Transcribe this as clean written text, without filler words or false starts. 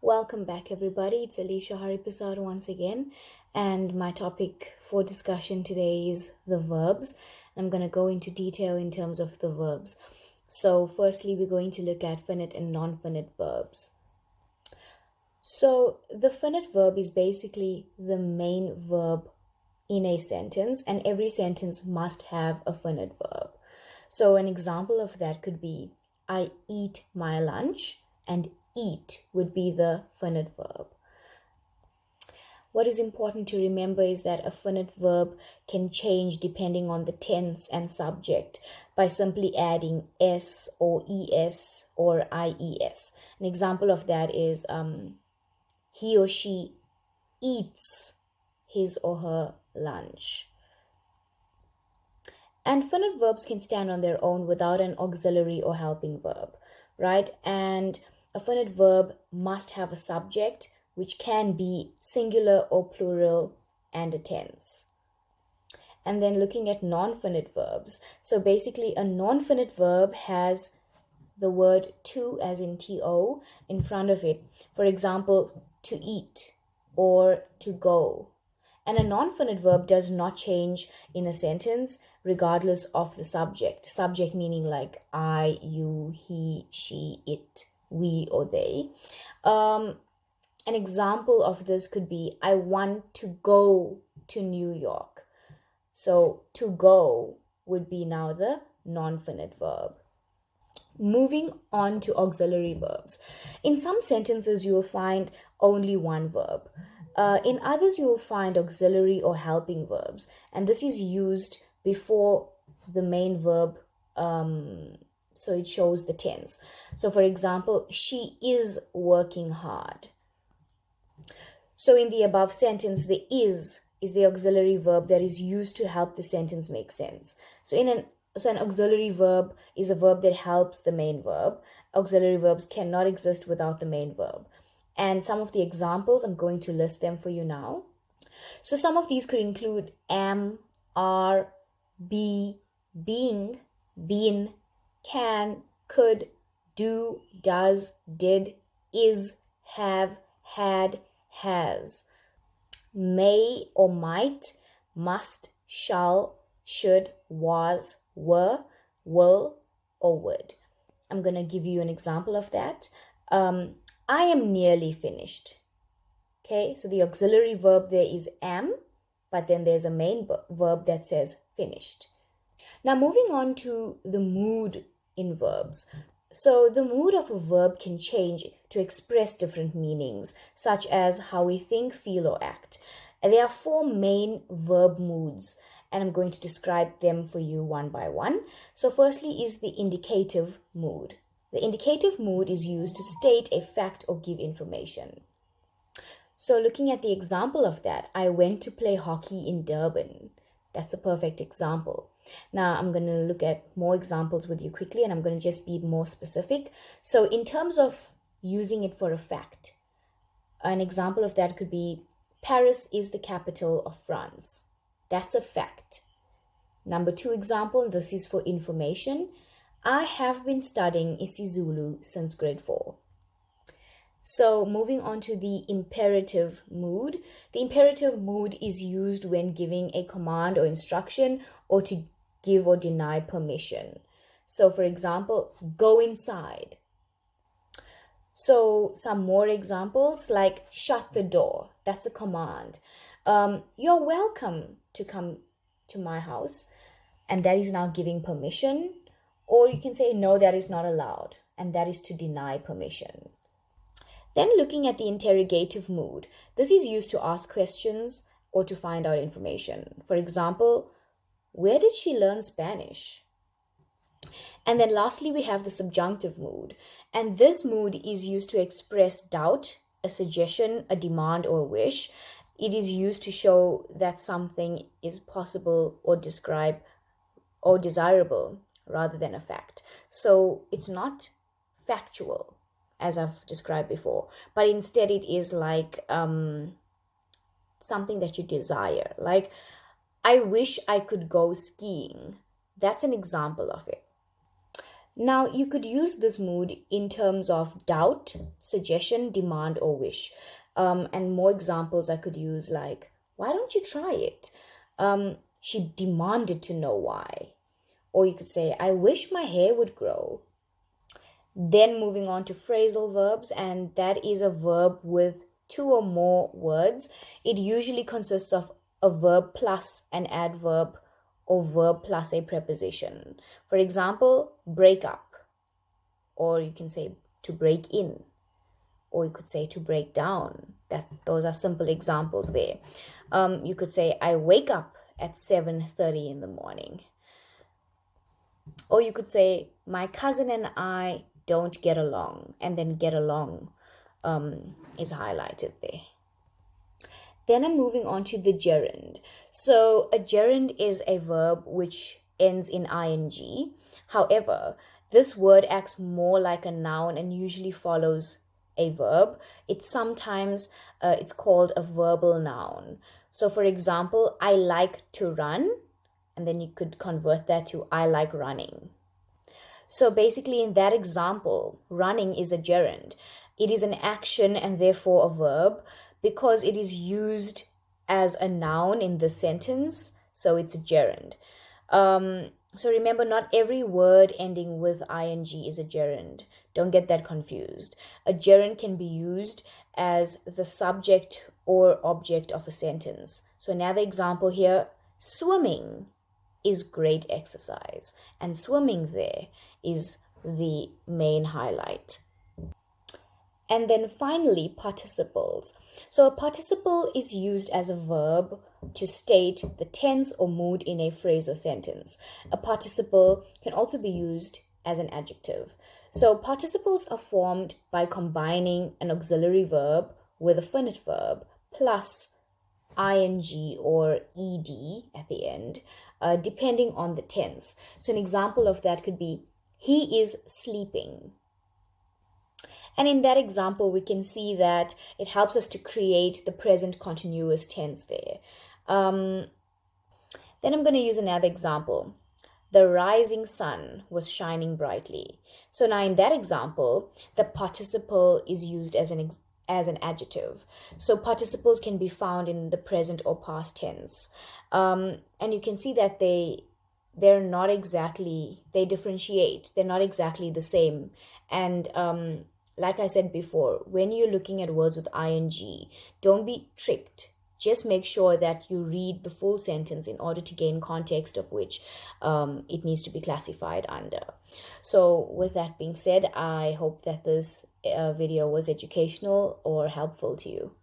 Welcome back, everybody. It's Alicia Hariprasad once again, and my topic for discussion today is the verbs. I'm going to go into detail in terms of the verbs. So, firstly, we're going to look at finite and non-finite verbs. So, the finite verb is basically the main verb in a sentence, and every sentence must have a finite verb. So, an example of that could be I eat my lunch, and eat would be the finite verb. What is important to remember is that a finite verb can change depending on the tense and subject by simply adding s or es or ies. An example of that is he or she eats his or her lunch. And finite verbs can stand on their own without an auxiliary or helping verb, right? And a finite verb must have a subject, which can be singular or plural, and a tense. And then looking at non-finite verbs. So basically, a non-finite verb has the word to, as in to, in front of it. For example, to eat or to go. And a non-finite verb does not change in a sentence regardless of the subject. Subject meaning like I, you, he, she, it, we, or they. An example of this could be I want to go to New York. So to go would be now the non-finite verb. Moving on to auxiliary verbs. In some sentences, you will find only one verb. In others, you will find auxiliary or helping verbs, and this is used before the main verb, so it shows the tense. So, for example, she is working hard. So, in the above sentence, the is the auxiliary verb that is used to help the sentence make sense. So, an auxiliary verb is a verb that helps the main verb. Auxiliary verbs cannot exist without the main verb. And some of the examples, I'm going to list them for you now. So some of these could include am, are, be, being, been, can, could, do, does, did, is, have, had, has, may or might, must, shall, should, was, were, will, or would. I'm going to give you an example of that. I am nearly finished. Okay, so the auxiliary verb there is am, but then there's a main verb that says finished. Now moving on to the mood in verbs. So the mood of a verb can change to express different meanings, such as how we think, feel, or act. And there are four main verb moods, and I'm going to describe them for you one by one. So firstly is the indicative mood. The indicative mood is used to state a fact or give information. So looking at the example of that, I went to play hockey in Durban. That's a perfect example. Now I'm going to look at more examples with you quickly, and I'm going to just be more specific. So in terms of using it for a fact, an example of that could be Paris is the capital of France. That's a fact. Number 2 example, this is for information. I have been studying isiZulu since grade 4. So moving on to the imperative mood. The imperative mood is used when giving a command or instruction or to give or deny permission. So for example, go inside. So some more examples like shut the door. That's a command. You're welcome to come to my house. And that is now giving permission. Or you can say, no, that is not allowed. And that is to deny permission. Then looking at the interrogative mood. This is used to ask questions or to find out information. For example, where did she learn Spanish? And then lastly, we have the subjunctive mood. And this mood is used to express doubt, a suggestion, a demand, or a wish. It is used to show that something is possible or describe or desirable rather than a fact. So it's not factual, as I've described before, but instead it is like something that you desire. Like, I wish I could go skiing. That's an example of it. Now, you could use this mood in terms of doubt, suggestion, demand, or wish. And more examples I could use like, why don't you try it? She demanded to know why. Or you could say, I wish my hair would grow. Then moving on to phrasal verbs, and that is a verb with two or more words. It usually consists of a verb plus an adverb or verb plus a preposition. For example, break up, or you can say to break in, or you could say to break down. Those are simple examples there. You could say I wake up at 7:30 in the morning. Or you could say my cousin and I don't get along, and then get along is highlighted there. Then I'm moving on to the gerund. So a gerund is a verb which ends in ing. However, this word acts more like a noun and usually follows a verb. It's called a verbal noun. So for example, I like to run, and then you could convert that to I like running. So basically in that example, running is a gerund. It is an action and therefore a verb because it is used as a noun in the sentence, so it's a gerund. So remember, not every word ending with ing is a gerund. Don't get that confused. A gerund can be used as the subject or object of a sentence. So another example here, swimming is great exercise, and swimming there is the main highlight. And then finally, participles. So a participle is used as a verb to state the tense or mood in a phrase or sentence. A participle can also be used as an adjective. So participles are formed by combining an auxiliary verb with a finite verb plus ing or ed at the end, depending on the tense. So an example of that could be, he is sleeping. And in that example, we can see that it helps us to create the present continuous tense there. Then I'm going to use another example. The rising sun was shining brightly. So now in that example, the participle is used as an adjective. So participles can be found in the present or past tense. And you can see that they differentiate. They're not exactly the same. And like I said before, when you're looking at words with ing, don't be tricked. Just make sure that you read the full sentence in order to gain context of which it needs to be classified under. So with that being said, I hope that this video was educational or helpful to you.